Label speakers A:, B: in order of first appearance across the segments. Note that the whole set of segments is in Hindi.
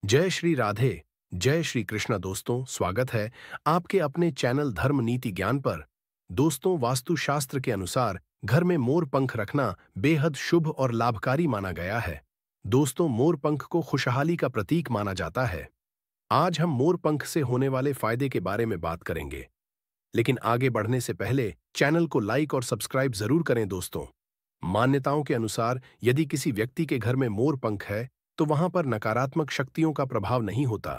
A: जय श्री राधे, जय श्री कृष्णा। दोस्तों, स्वागत है आपके अपने चैनल धर्म नीति ज्ञान पर। दोस्तों, वास्तुशास्त्र के अनुसार घर में मोर पंख रखना बेहद शुभ और लाभकारी माना गया है। दोस्तों, मोर पंख को खुशहाली का प्रतीक माना जाता है। आज हम मोर पंख से होने वाले फायदे के बारे में बात करेंगे, लेकिन आगे बढ़ने से पहले चैनल को लाइक और सब्सक्राइब जरूर करें। दोस्तों, मान्यताओं के अनुसार यदि किसी व्यक्ति के घर में मोर पंख है तो वहां पर नकारात्मक शक्तियों का प्रभाव नहीं होता।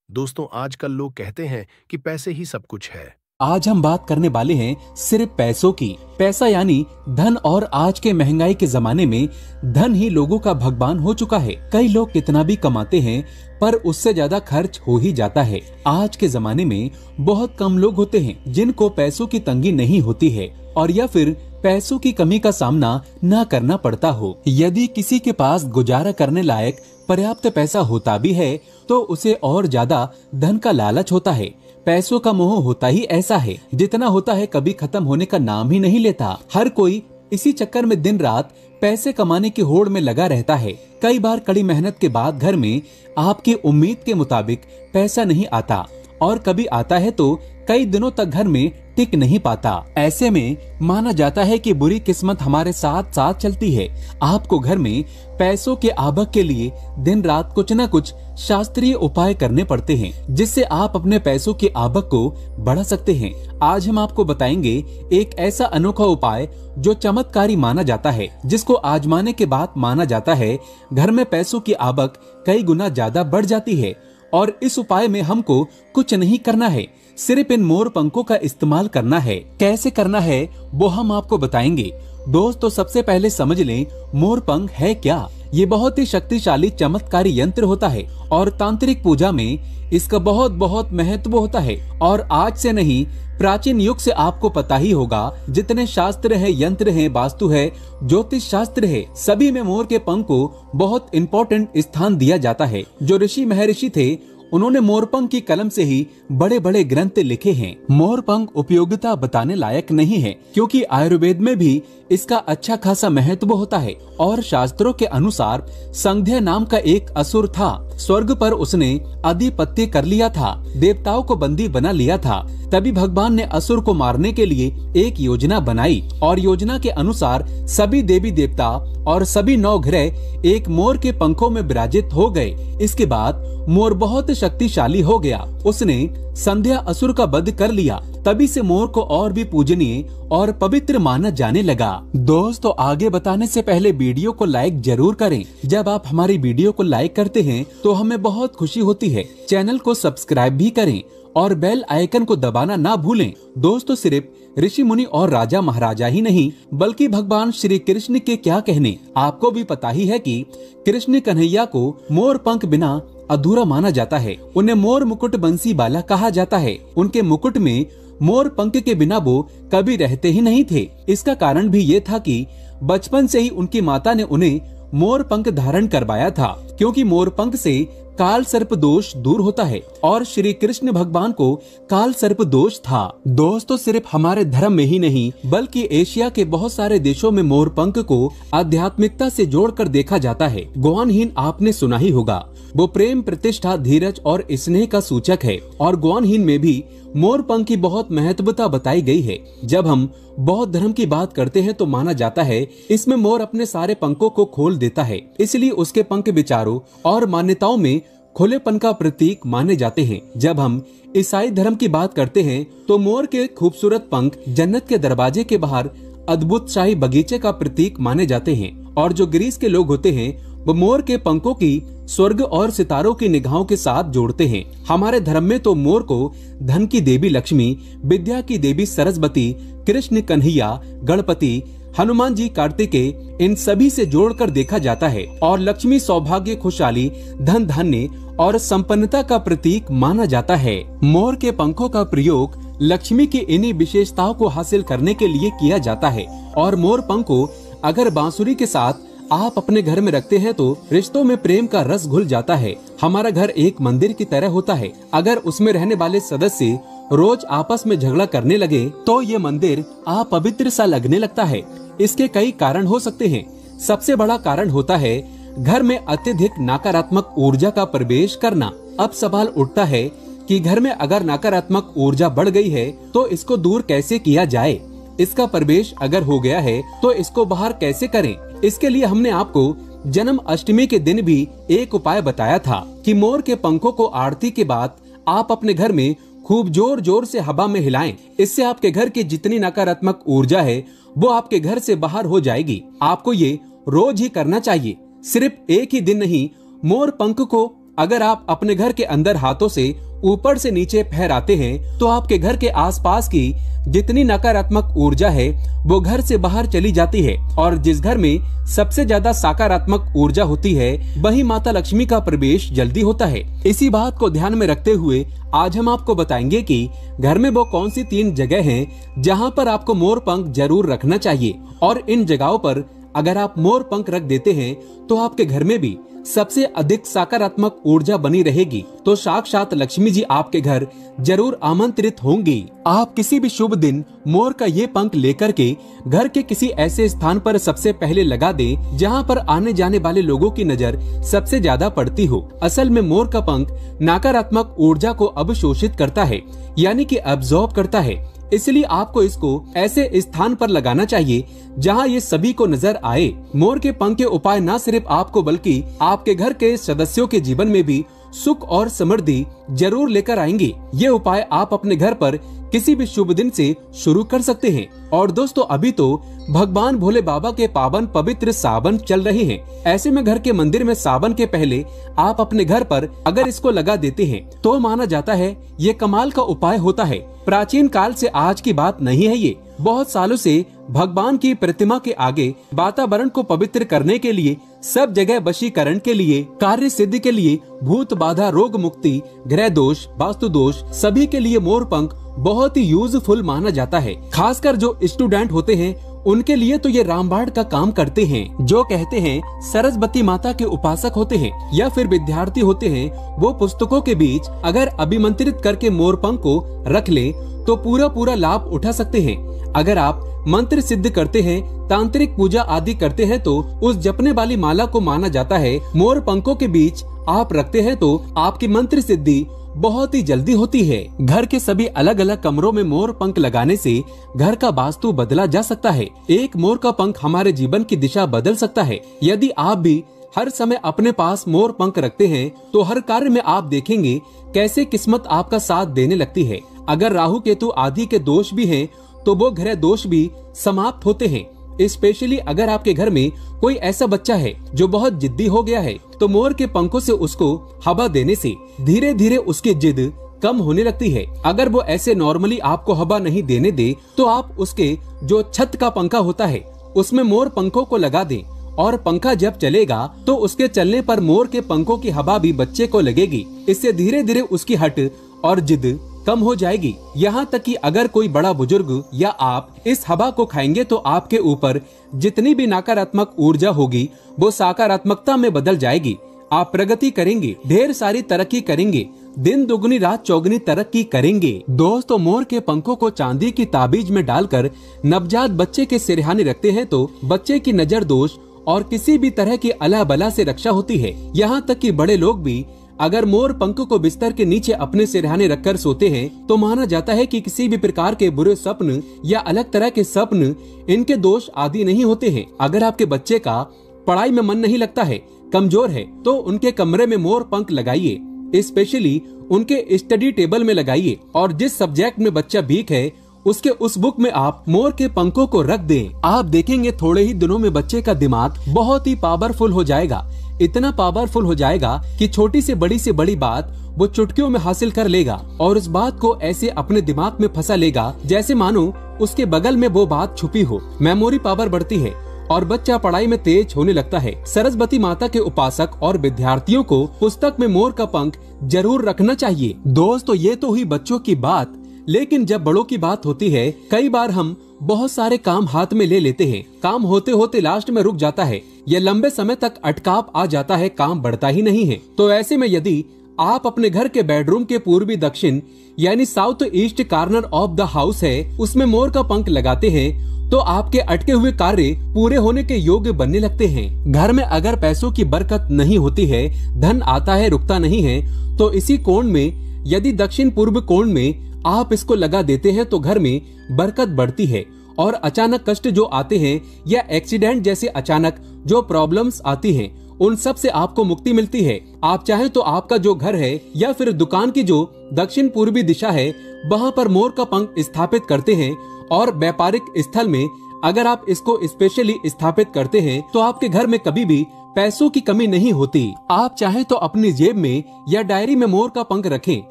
A: दोस्तों, आजकल लोग कहते हैं कि पैसे ही सब कुछ है।
B: आज हम बात करने वाले हैं सिर्फ पैसों की। पैसा यानी धन, और आज के महंगाई के जमाने में धन ही लोगों का भगवान हो चुका है। कई लोग कितना भी कमाते हैं पर उससे ज्यादा खर्च हो ही जाता है। आज के जमाने में बहुत कम लोग होते हैं जिनको पैसों की तंगी नहीं होती है और या फिर पैसों की कमी का सामना न करना पड़ता हो। यदि किसी के पास गुजारा करने लायक पर्याप्त पैसा होता भी है तो उसे और ज्यादा धन का लालच होता है। पैसों का मोह होता ही ऐसा है, जितना होता है कभी खत्म होने का नाम ही नहीं लेता। हर कोई इसी चक्कर में दिन रात पैसे कमाने की होड़ में लगा रहता है। कई बार कड़ी मेहनत के बाद घर में आपकी उम्मीद के मुताबिक पैसा नहीं आता, और कभी आता है तो कई दिनों तक घर में टिक नहीं पाता। ऐसे में माना जाता है कि बुरी किस्मत हमारे साथ साथ चलती है। आपको घर में पैसों के आवक के लिए दिन रात कुछ न कुछ शास्त्रीय उपाय करने पड़ते हैं, जिससे आप अपने पैसों की आवक को बढ़ा सकते हैं। आज हम आपको बताएंगे एक ऐसा अनोखा उपाय जो चमत्कारी माना जाता है, जिसको आजमाने के बाद माना जाता है घर में पैसों की आवक कई गुना ज्यादा बढ़ जाती है। और इस उपाय में हमको कुछ नहीं करना है, सिर्फ इन मोर पंखों का इस्तेमाल करना है। कैसे करना है वो हम आपको बताएंगे। दोस्तों, सबसे पहले समझ लें मोर पंख है क्या। ये बहुत ही शक्तिशाली चमत्कारी यंत्र होता है और तांत्रिक पूजा में इसका बहुत बहुत महत्व होता है। और आज से नहीं, प्राचीन युग से आपको पता ही होगा, जितने शास्त्र है, यंत्र है, वास्तु है, ज्योतिष शास्त्र है, सभी में मोर के पंख को बहुत इम्पोर्टेंट स्थान दिया जाता है। जो ऋषि महर्षि थे उन्होंने मोरपंख की कलम से ही बड़े बड़े ग्रंथ लिखे हैं। मोरपंख उपयोगिता बताने लायक नहीं है, क्योंकि आयुर्वेद में भी इसका अच्छा खासा महत्व होता है। और शास्त्रों के अनुसार संध्या नाम का एक असुर था। स्वर्ग पर उसने आधिपत्य कर लिया था, देवताओं को बंदी बना लिया था। तभी भगवान ने असुर को मारने के लिए एक योजना बनाई, और योजना के अनुसार सभी देवी देवता और सभी 9 ग्रह एक मोर के पंखों में विराजित हो गए। इसके बाद मोर बहुत शक्तिशाली हो गया। उसने संध्या असुर का वध कर लिया। तभी से मोर को और भी पूजनीय और पवित्र माना जाने लगा। दोस्तों, आगे बताने से पहले वीडियो को लाइक जरूर करें। जब आप हमारी वीडियो को लाइक करते हैं तो हमें बहुत खुशी होती है। चैनल को सब्सक्राइब भी करें और बेल आइकन को दबाना ना भूलें। दोस्तों, सिर्फ ऋषि मुनि और राजा महाराजा ही नहीं, बल्कि भगवान श्री कृष्ण के क्या कहने, आपको भी पता ही है कि कृष्ण कन्हैया को मोर पंख बिना अधूरा माना जाता है। उन्हें मोर मुकुट बंसी बाला कहा जाता है। उनके मुकुट में मोर पंख के बिना वो कभी रहते ही नहीं थे। इसका कारण भी ये था कि बचपन से ही उनकी माता ने उन्हें मोर पंख धारण करवाया था, क्योंकि मोर पंख से काल सर्प दोष दूर होता है और श्री कृष्ण भगवान को काल सर्प दोष था। दोस्तों, सिर्फ हमारे धर्म में ही नहीं, बल्कि एशिया के बहुत सारे देशों में मोर पंख को आध्यात्मिकता से जोड़कर देखा जाता है। ग्वानहीन आपने सुना ही होगा। वो प्रेम, प्रतिष्ठा, धीरज और स्नेह का सूचक है। और ग्वानहीन में भी मोर पंख की बहुत महत्वता बताई गई है। जब हम बौद्ध धर्म की बात करते हैं तो माना जाता है इसमें मोर अपने सारे पंखों को खोल देता है, इसलिए उसके पंख विचारों और मान्यताओं में खुलेपन का प्रतीक माने जाते हैं। जब हम ईसाई धर्म की बात करते हैं तो मोर के खूबसूरत पंख जन्नत के दरवाजे के बाहर अद्भुत शाही बगीचे का प्रतीक माने जाते हैं। और जो ग्रीस के लोग होते हैं वो मोर के पंखों की स्वर्ग और सितारों की निगाहों के साथ जोड़ते हैं। हमारे धर्म में तो मोर को धन की देवी लक्ष्मी, विद्या की देवी सरस्वती, कृष्ण कन्हैया, गणपति, हनुमान जी, कार्तिकेय, इन सभी से जोड़कर देखा जाता है। और लक्ष्मी, सौभाग्य, खुशहाली, धन धान्य और संपन्नता का प्रतीक माना जाता है। मोर के पंखों का प्रयोग लक्ष्मी की इन्हीं विशेषताओं को हासिल करने के लिए किया जाता है। और मोर पंख को अगर बांसुरी के साथ आप अपने घर में रखते हैं तो रिश्तों में प्रेम का रस घुल जाता है। हमारा घर एक मंदिर की तरह होता है। अगर उसमें रहने वाले सदस्य रोज आपस में झगड़ा करने लगे तो ये मंदिर अपवित्र सा लगने लगता है। इसके कई कारण हो सकते हैं। सबसे बड़ा कारण होता है घर में अत्यधिक नकारात्मक ऊर्जा का प्रवेश करना। अब सवाल उठता है कि घर में अगर नकारात्मक ऊर्जा बढ़ गई है तो इसको दूर कैसे किया जाए। इसका प्रवेश अगर हो गया है तो इसको बाहर कैसे करें। इसके लिए हमने आपको जन्म अष्टमी के दिन भी एक उपाय बताया था कि मोर के पंखों को आरती के बाद आप अपने घर में खूब जोर जोर से हवा में हिलाएं। इससे आपके घर की जितनी नकारात्मक ऊर्जा है वो आपके घर से बाहर हो जाएगी। आपको ये रोज ही करना चाहिए, सिर्फ एक ही दिन नहीं। मोर पंख को अगर आप अपने घर के अंदर हाथों से ऊपर से नीचे फहराते हैं तो आपके घर के आसपास की जितनी नकारात्मक ऊर्जा है वो घर से बाहर चली जाती है। और जिस घर में सबसे ज्यादा सकारात्मक ऊर्जा होती है वही माता लक्ष्मी का प्रवेश जल्दी होता है। इसी बात को ध्यान में रखते हुए आज हम आपको बताएंगे कि घर में वो कौन सी 3 जगह हैं जहां पर आपको मोर पंख जरूर रखना चाहिए। और इन जगहों पर अगर आप मोर पंख रख देते हैं तो आपके घर में भी सबसे अधिक सकारात्मक ऊर्जा बनी रहेगी। तो साक्षात लक्ष्मी जी आपके घर जरूर आमंत्रित होंगी। आप किसी भी शुभ दिन मोर का ये पंख लेकर के घर के किसी ऐसे स्थान पर सबसे पहले लगा दें जहां पर आने जाने वाले लोगों की नजर सबसे ज्यादा पड़ती हो। असल में मोर का पंख नकारात्मक ऊर्जा को अवशोषित करता है, यानी कि अब्सॉर्ब करता है। इसलिए आपको इसको ऐसे स्थान पर लगाना चाहिए जहां ये सभी को नजर आए। मोर के पंख के उपाय न सिर्फ आपको बल्कि आपके घर के सदस्यों के जीवन में भी सुख और समृद्धि जरूर लेकर आएंगे। ये उपाय आप अपने घर पर किसी भी शुभ दिन से शुरू कर सकते हैं। और दोस्तों अभी तो भगवान भोले बाबा के पावन पवित्र सावन चल रहे हैं। ऐसे में घर के मंदिर में सावन के पहले आप अपने घर पर अगर इसको लगा देते हैं तो माना जाता है ये कमाल का उपाय होता है। प्राचीन काल से आज की बात नहीं है, ये बहुत सालों से भगवान की प्रतिमा के आगे वातावरण को पवित्र करने के लिए, सब जगह वशीकरण के लिए, कार्य सिद्धि के लिए, भूत बाधा, रोग मुक्ति, ग्रह दोष, वास्तु दोष, सभी के लिए मोर पंख बहुत ही यूजफुल माना जाता है। खासकर जो स्टूडेंट होते हैं उनके लिए तो ये रामबाण का काम करते हैं। जो कहते हैं सरस्वती माता के उपासक होते हैं या फिर विद्यार्थी होते हैं, वो पुस्तकों के बीच अगर अभिमंत्रित करके मोर पंख को रख ले तो पूरा लाभ उठा सकते हैं। अगर आप मंत्र सिद्ध करते हैं, तांत्रिक पूजा आदि करते हैं तो उस जपने वाली माला को माना जाता है मोर पंखों के बीच आप रखते हैं तो आपकी मंत्र सिद्धि बहुत ही जल्दी होती है। घर के सभी अलग अलग कमरों में मोर पंख लगाने से घर का वास्तु बदला जा सकता है। एक मोर का पंख हमारे जीवन की दिशा बदल सकता है। यदि आप भी हर समय अपने पास मोर पंख रखते हैं तो हर कार्य में आप देखेंगे कैसे किस्मत आपका साथ देने लगती है। अगर राहु केतु आदि के दोष भी हैं तो वो ग्रह दोष भी समाप्त होते हैं। स्पेशली अगर आपके घर में कोई ऐसा बच्चा है जो बहुत जिद्दी हो गया है तो मोर के पंखों से उसको हवा देने से धीरे धीरे उसकी जिद कम होने लगती है। अगर वो ऐसे नॉर्मली आपको हवा नहीं देने दे तो आप उसके जो छत का पंखा होता है उसमें मोर पंखों को लगा दें और पंखा जब चलेगा तो उसके चलने पर मोर के पंखों की हवा भी बच्चे को लगेगी। इससे धीरे धीरे उसकी हट और जिद कम हो जाएगी। यहाँ तक कि अगर कोई बड़ा बुजुर्ग या आप इस हवा को खाएंगे तो आपके ऊपर जितनी भी नकारात्मक ऊर्जा होगी वो सकारात्मकता में बदल जाएगी। आप प्रगति करेंगे, ढेर सारी तरक्की करेंगे, दिन दुगनी रात चौगनी तरक्की करेंगे। दोस्तों मोर के पंखों को चांदी की ताबीज में डालकर नवजात बच्चे के सिरहाने रखते हैं तो बच्चे की नजर दोष और किसी भी तरह की अला बला से रक्षा होती है। यहाँ तक कि बड़े लोग भी अगर मोर पंख को बिस्तर के नीचे अपने सिरहाने रखकर सोते हैं तो माना जाता है कि किसी भी प्रकार के बुरे स्वप्न या अलग तरह के स्वप्न इनके दोष आदि नहीं होते हैं। अगर आपके बच्चे का पढ़ाई में मन नहीं लगता है, कमजोर है, तो उनके कमरे में मोर पंख लगाइए। स्पेशली उनके स्टडी टेबल में लगाइए और जिस सब्जेक्ट में बच्चा वीक है उसके उस बुक में आप मोर के पंखों को रख दें। आप देखेंगे थोड़े ही दिनों में बच्चे का दिमाग बहुत ही पावरफुल हो जाएगा। इतना पावरफुल हो जाएगा कि छोटी से बड़ी बात वो चुटकियों में हासिल कर लेगा और उस बात को ऐसे अपने दिमाग में फंसा लेगा जैसे मानो उसके बगल में वो बात छुपी हो। मेमोरी पावर बढ़ती है और बच्चा पढ़ाई में तेज होने लगता है। सरस्वती माता के उपासक और विद्यार्थियों को पुस्तक में मोर का पंख जरूर रखना चाहिए। दोस्तों ये तो हुई बच्चों की बात, लेकिन जब बड़ों की बात होती है कई बार हम बहुत सारे काम हाथ में ले लेते हैं। काम होते होते लास्ट में रुक जाता है या लंबे समय तक अटकाव आ जाता है, काम बढ़ता ही नहीं है। तो ऐसे में यदि आप अपने घर के बेडरूम के पूर्वी दक्षिण यानी south east corner of the house है उसमें मोर का पंख लगाते हैं तो आपके अटके हुए कार्य पूरे होने के योग्य बनने लगते हैं। घर में अगर पैसों की बरकत नहीं होती है, धन आता है रुकता नहीं है, तो इसी कोण में यदि दक्षिण पूर्व कोण में आप इसको लगा देते हैं तो घर में बरकत बढ़ती है और अचानक कष्ट जो आते हैं या एक्सीडेंट जैसे अचानक जो प्रॉब्लम्स आती हैं उन सब से आपको मुक्ति मिलती है। आप चाहें तो आपका जो घर है या फिर दुकान की जो दक्षिण पूर्वी दिशा है वहां पर मोर का पंख स्थापित करते हैं और व्यापारिक स्थल में अगर आप इसको स्पेशली स्थापित करते हैं तो आपके घर में कभी भी पैसों की कमी नहीं होती। आप चाहें तो अपनी जेब में या डायरी में मोर का पंख रखें,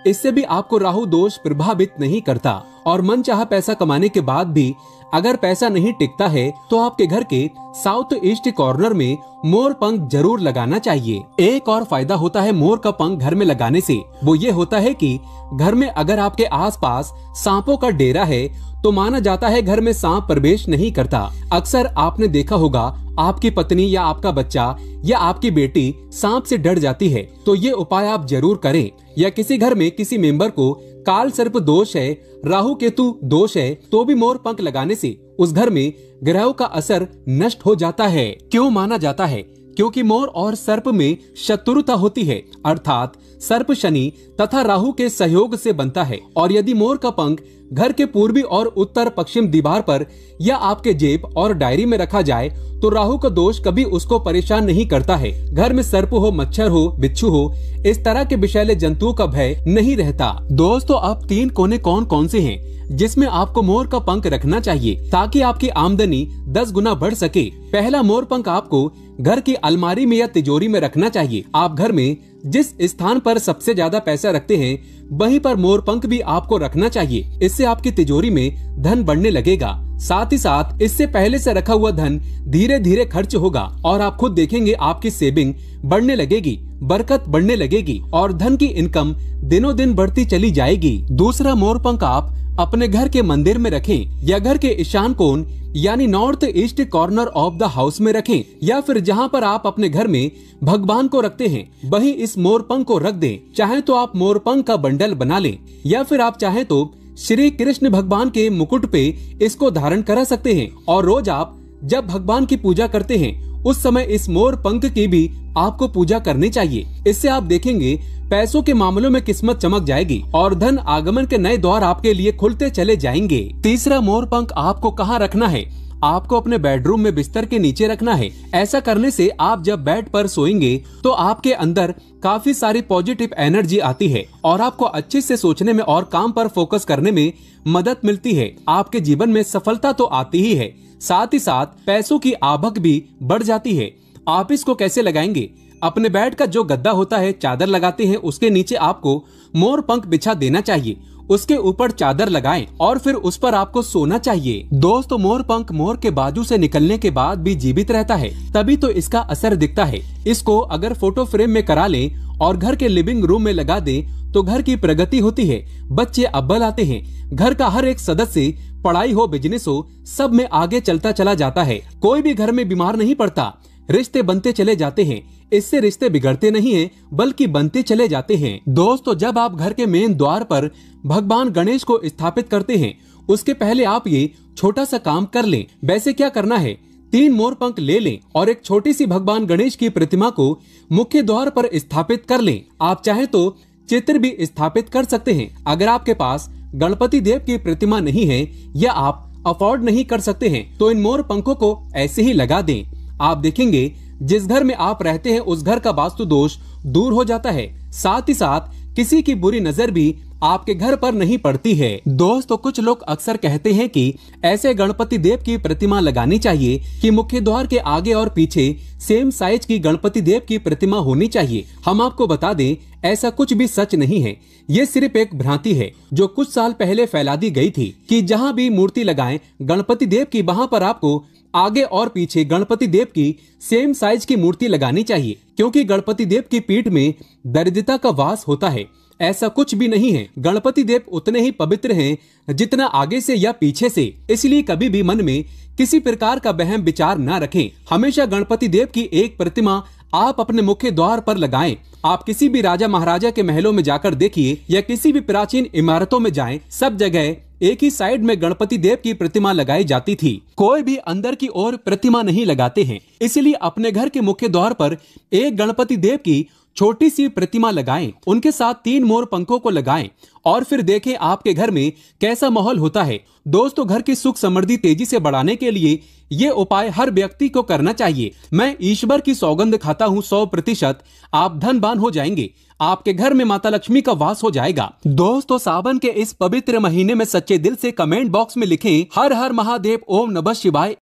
B: इससे भी आपको राहु दोष प्रभावित नहीं करता और मनचाहा पैसा कमाने के बाद भी अगर पैसा नहीं टिकता है तो आपके घर के साउथ ईस्ट कॉर्नर में मोर पंख जरूर लगाना चाहिए। एक और फायदा होता है मोर का पंख घर में लगाने से, वो ये होता है कि घर में अगर आपके आसपास सांपों का डेरा है तो माना जाता है घर में सांप प्रवेश नहीं करता। अक्सर आपने देखा होगा आपकी पत्नी या आपका बच्चा या आपकी बेटी सांप से डर जाती है, तो ये उपाय आप जरूर करें। या किसी घर में किसी मेंबर को काल सर्प दोष है, राहु केतु दोष है, तो भी मोर पंख लगाने से उस घर में ग्रहों का असर नष्ट हो जाता है। क्यों माना जाता है? क्योंकि मोर और सर्प में शत्रुता होती है, अर्थात सर्प शनि तथा राहु के सहयोग से बनता है। और यदि मोर का पंख घर के पूर्वी और उत्तर पश्चिम दीवार पर या आपके जेब और डायरी में रखा जाए तो राहु का दोष कभी उसको परेशान नहीं करता है। घर में सर्प हो, मच्छर हो, बिच्छू हो, इस तरह के विषैले जंतुओं का भय नहीं रहता। दोस्तों, अब 3 कोने कौन कौन से हैं जिसमें आपको मोर का पंख रखना चाहिए ताकि आपकी आमदनी 10 गुना बढ़ सके? पहला मोर पंख आपको घर की अलमारी में या तिजोरी में रखना चाहिए। आप घर में जिस स्थान पर सबसे ज्यादा पैसा रखते हैं वहीं पर मोर पंख भी आपको रखना चाहिए। इससे आपकी तिजोरी में धन बढ़ने लगेगा। साथ ही साथ इससे पहले से रखा हुआ धन धीरे धीरे खर्च होगा और आप खुद देखेंगे आपकी सेविंग बढ़ने लगेगी, बरकत बढ़ने लगेगी और धन की इनकम दिनों दिन बढ़ती चली जाएगी। दूसरा मोर पंख आप अपने घर के मंदिर में रखें या घर के ईशान कोण यानी north east corner of the house में रखें या फिर जहां पर आप अपने घर में भगवान को रखते हैं वहीं इस मोर पंख को रख दें। चाहे तो आप मोर पंख का बंडल बना लें या फिर आप चाहे तो श्री कृष्ण भगवान के मुकुट पे इसको धारण करा सकते हैं और रोज आप जब भगवान की पूजा करते हैं उस समय इस मोर पंख की भी आपको पूजा करनी चाहिए। इससे आप देखेंगे पैसों के मामलों में किस्मत चमक जाएगी और धन आगमन के नए द्वार आपके लिए खुलते चले जाएंगे। तीसरा मोर पंख आपको कहाँ रखना है? आपको अपने बेडरूम में बिस्तर के नीचे रखना है। ऐसा करने से आप जब बेड पर सोएंगे तो आपके अंदर काफी सारी पॉजिटिव एनर्जी आती है और आपको अच्छे से सोचने में और काम पर फोकस करने में मदद मिलती है। आपके जीवन में सफलता तो आती ही है, साथ ही साथ पैसों की आवक भी बढ़ जाती है। आप इसको कैसे लगाएंगे? अपने बेड का जो गद्दा होता है, चादर लगाते हैं, उसके नीचे आपको मोर पंख बिछा देना चाहिए। उसके ऊपर चादर लगाएं और फिर उस पर आपको सोना चाहिए। दोस्तों, मोर पंख मोर के बाजू से निकलने के बाद भी जीवित रहता है, तभी तो इसका असर दिखता है। इसको अगर फोटो फ्रेम में करा लें और घर के लिविंग रूम में लगा दें तो घर की प्रगति होती है, बच्चे अव्वल आते हैं, घर का हर एक सदस्य पढ़ाई हो, बिजनेस हो, सब में आगे चलता चला जाता है। कोई भी घर में बीमार नहीं पड़ता, रिश्ते बनते चले जाते हैं। इससे रिश्ते बिगड़ते नहीं हैं बल्कि बनते चले जाते हैं। दोस्तों, जब आप घर के मेन द्वार पर भगवान गणेश को स्थापित करते हैं उसके पहले आप ये छोटा सा काम कर लें। वैसे क्या करना है, 3 मोर पंख ले लें और एक छोटी सी भगवान गणेश की प्रतिमा को मुख्य द्वार पर स्थापित कर लें। आप चाहे तो चित्र भी स्थापित कर सकते हैं। अगर आपके पास गणपति देव की प्रतिमा नहीं है या आप अफोर्ड नहीं कर सकते हैं तो इन मोर पंखों को ऐसे ही लगा दें। आप देखेंगे जिस घर में आप रहते हैं उस घर का वास्तु दोष दूर हो जाता है, साथ ही साथ किसी की बुरी नजर भी आपके घर पर नहीं पड़ती है। दोस्तों, कुछ लोग अक्सर कहते हैं कि ऐसे गणपति देव की प्रतिमा लगानी चाहिए कि मुख्य द्वार के आगे और पीछे सेम साइज की गणपति देव की प्रतिमा होनी चाहिए। हम आपको बता दें, ऐसा कुछ भी सच नहीं है। ये सिर्फ एक भ्रांति है जो कुछ साल पहले फैला दी गई थी कि जहाँ भी मूर्ति लगाएं गणपति देव की, वहाँ पर आपको आगे और पीछे गणपति देव की सेम साइज की मूर्ति लगानी चाहिए, क्योंकि गणपति देव की पीठ में दरिद्रता का वास होता है। ऐसा कुछ भी नहीं है। गणपति देव उतने ही पवित्र हैं जितना आगे से या पीछे से। इसलिए कभी भी मन में किसी प्रकार का वहम विचार न रखें। हमेशा गणपति देव की एक प्रतिमा आप अपने मुख्य द्वार पर लगाएं। आप किसी भी राजा महाराजा के महलों में जाकर देखिए या किसी भी प्राचीन इमारतों में जाएं, सब जगह एक ही साइड में गणपति देव की प्रतिमा लगाई जाती थी। कोई भी अंदर की ओर प्रतिमा नहीं लगाते हैं, इसलिए अपने घर के मुख्य द्वार पर एक गणपति देव की छोटी सी प्रतिमा लगाएं, उनके साथ 3 मोर पंखों को लगाएं और फिर देखें आपके घर में कैसा माहौल होता है। दोस्तों, घर की सुख समृद्धि तेजी से बढ़ाने के लिए ये उपाय हर व्यक्ति को करना चाहिए। मैं ईश्वर की सौगंध खाता हूँ 100% आप धनवान हो जाएंगे। आपके घर में माता लक्ष्मी का वास हो जाएगा। दोस्तों, सावन के इस पवित्र महीने में सच्चे दिल से कमेंट बॉक्स में लिखें हर हर महादेव, ओम नमः शिवाय,